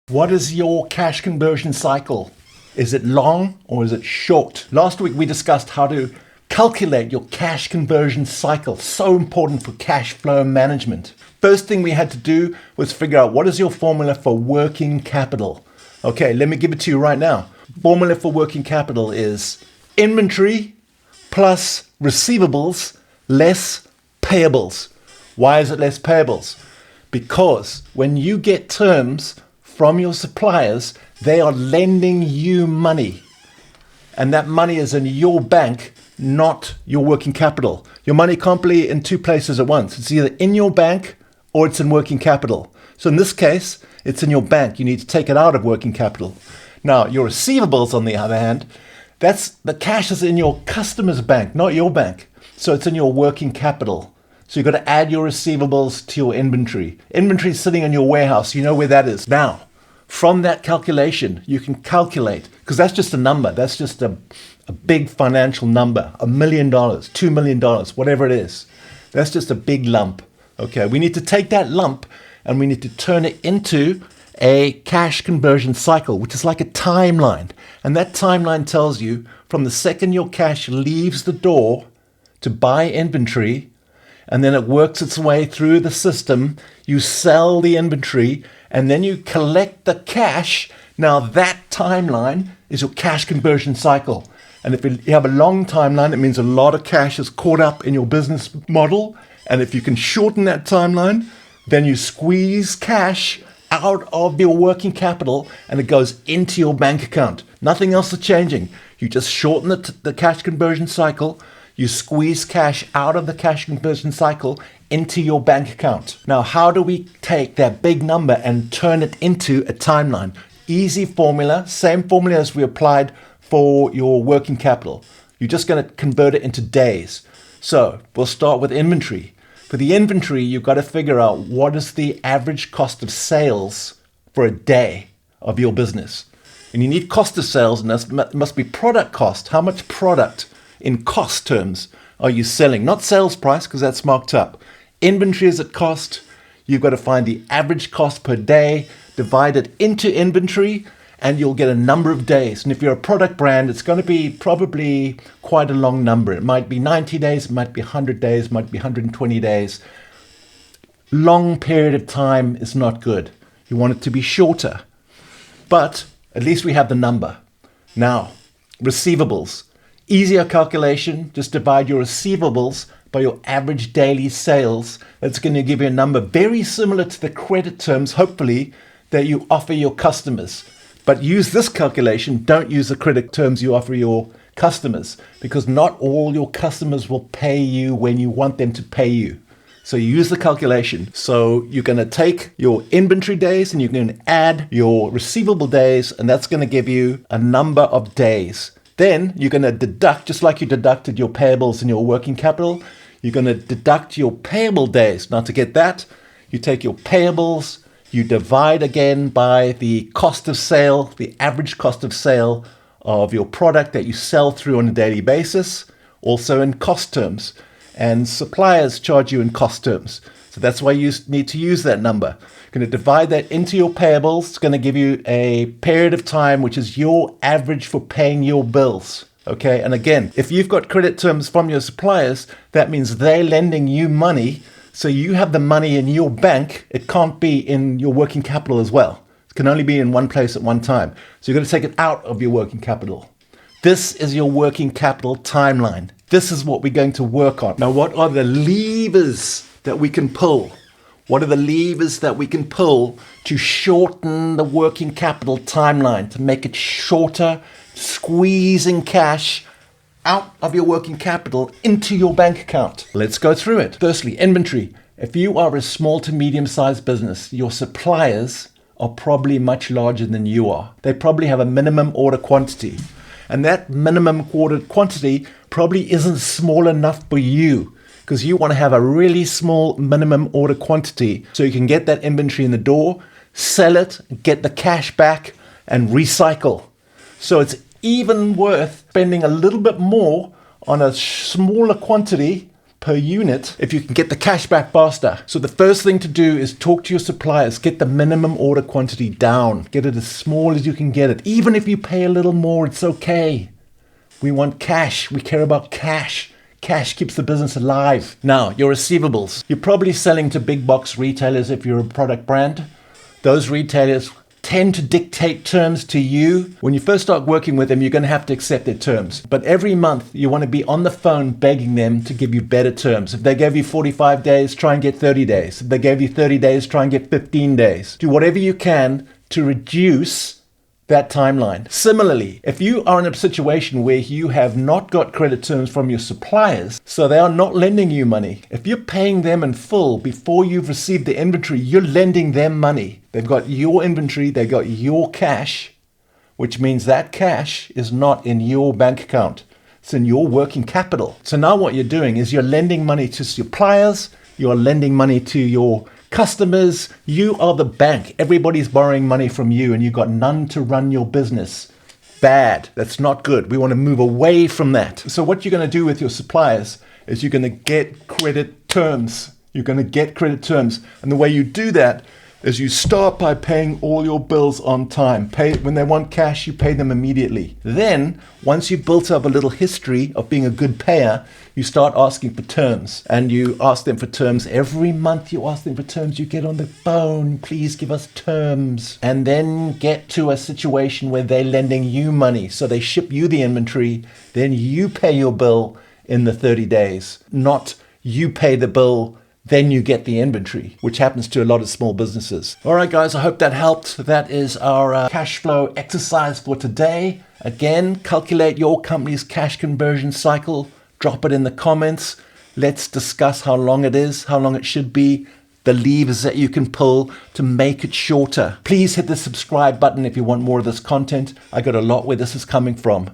What is your cash conversion cycle? Is it long or is it short? Last week we discussed how to calculate your cash conversion cycle. So important for cash flow management. First thing we had to do was figure out what is your formula for working capital. Okay, let me give it to you right now. Formula for working capital is inventory plus receivables less payables. Why is it less payables? Because when you get terms from your suppliers, they are lending you money. And that money is in your bank, not your working capital. Your money can't be in two places at once. It's either in your bank or it's in working capital. So in this case, it's in your bank. You need to take it out of working capital. Now, your receivables, on the other hand, that's the cash is in your customer's bank, not your bank. So it's in your working capital. So you've got to add your receivables to your inventory. Inventory is sitting in your warehouse. You know where that is. Now, from that calculation, you can calculate, because that's just a number. That's just a big financial number, $1 million, $2 million, whatever it is. That's just a big lump. Okay, we need to take that lump and we need to turn it into a cash conversion cycle, which is like a timeline. And that timeline tells you from the second your cash leaves the door to buy inventory, and then it works its way through the system, you sell the inventory, and then you collect the cash. Now that timeline is your cash conversion cycle. And if you have a long timeline, it means a lot of cash is caught up in your business model. And if you can shorten that timeline, then you squeeze cash out of your working capital and it goes into your bank account. Nothing else is changing. You just shorten the cash conversion cycle. You squeeze cash out of the cash conversion cycle into your bank account. Now, how do we take that big number and turn it into a timeline? Easy formula, same formula as we applied for your working capital. You're just going to convert it into days. So we'll start with inventory. For the inventory, you've got to figure out what is the average cost of sales for a day of your business. And you need cost of sales, and that must be product cost. How much product in cost terms are you selling? Not sales price, because that's marked up. Inventory is at cost. You've got to find the average cost per day, divide it into inventory, and you'll get a number of days. And if you're a product brand, it's going to be probably quite a long number. It might be 90 days, it might be 100 days, it might be 120 days. Long period of time is not good. You want it to be shorter. But at least we have the number. Now, receivables. Easier calculation, just divide your receivables by your average daily sales. That's going to give you a number very similar to the credit terms, hopefully, that you offer your customers. But use this calculation, don't use the credit terms you offer your customers, because not all your customers will pay you when you want them to pay you. So use the calculation. So you're going to take your inventory days and you're going to add your receivable days, and that's going to give you a number of days. Then you're going to deduct, just like you deducted your payables and your working capital, you're going to deduct your payable days. Now to get that, you take your payables, you divide again by the cost of sale, the average cost of sale of your product that you sell through on a daily basis, also in cost terms. And suppliers charge you in cost terms. So that's why you need to use that number. You're going to divide that into your payables. It's going to give you a period of time, which is your average for paying your bills. Okay, and again, if you've got credit terms from your suppliers, that means they're lending you money. So you have the money in your bank. It can't be in your working capital as well. It can only be in one place at one time. So you're going to take it out of your working capital. This is your working capital timeline. This is what we're going to work on. Now, what are the levers that we can pull? What are the levers that we can pull to shorten the working capital timeline, to make it shorter, squeezing cash out of your working capital into your bank account? Let's go through it. Firstly, inventory. If you are a small to medium-sized business, your suppliers are probably much larger than you are. They probably have a minimum order quantity. And that minimum order quantity probably isn't small enough for you, because you want to have a really small minimum order quantity so you can get that inventory in the door, sell it, get the cash back, and recycle. So it's even worth spending a little bit more on a smaller quantity per unit if you can get the cash back faster. So the first thing to do is talk to your suppliers, get the minimum order quantity down, get it as small as you can get it. Even if you pay a little more, it's okay. We want cash. We care about cash. Cash keeps the business alive. Now, your receivables. You're probably selling to big box retailers if you're a product brand. Those retailers tend to dictate terms to you. When you first start working with them, you're going to have to accept their terms. But every month, you want to be on the phone begging them to give you better terms. If they gave you 45 days, try and get 30 days. If they gave you 30 days, try and get 15 days. Do whatever you can to reduce that timeline. Similarly, if you are in a situation where you have not got credit terms from your suppliers, so they are not lending you money, if you're paying them in full before you've received the inventory, you're lending them money. They've got your inventory, they've got your cash, which means that cash is not in your bank account. It's in your working capital. So now what you're doing is you're lending money to suppliers, you're lending money to your customers. You are the bank. Everybody's borrowing money from you and you've got none to run your business. Bad. That's not good. We want to move away from that. So what you're going to do with your suppliers is you're going to get credit terms. You're going to get credit terms. And the way you do that is you start by paying all your bills on time. When they want cash, you pay them immediately. Then, once you've built up a little history of being a good payer, you start asking for terms. And you ask them for terms. Every month you ask them for terms. You get on the phone, please give us terms. And then get to a situation where they're lending you money. So they ship you the inventory, then you pay your bill in the 30 days. Not you pay the bill, then you get the inventory, which happens to a lot of small businesses. All right, guys, I hope that helped. That is our cash flow exercise for today. Again, calculate your company's cash conversion cycle. Drop it in the comments. Let's discuss how long it is, how long it should be, the levers that you can pull to make it shorter. Please hit the subscribe button if you want more of this content. I got a lot where this is coming from.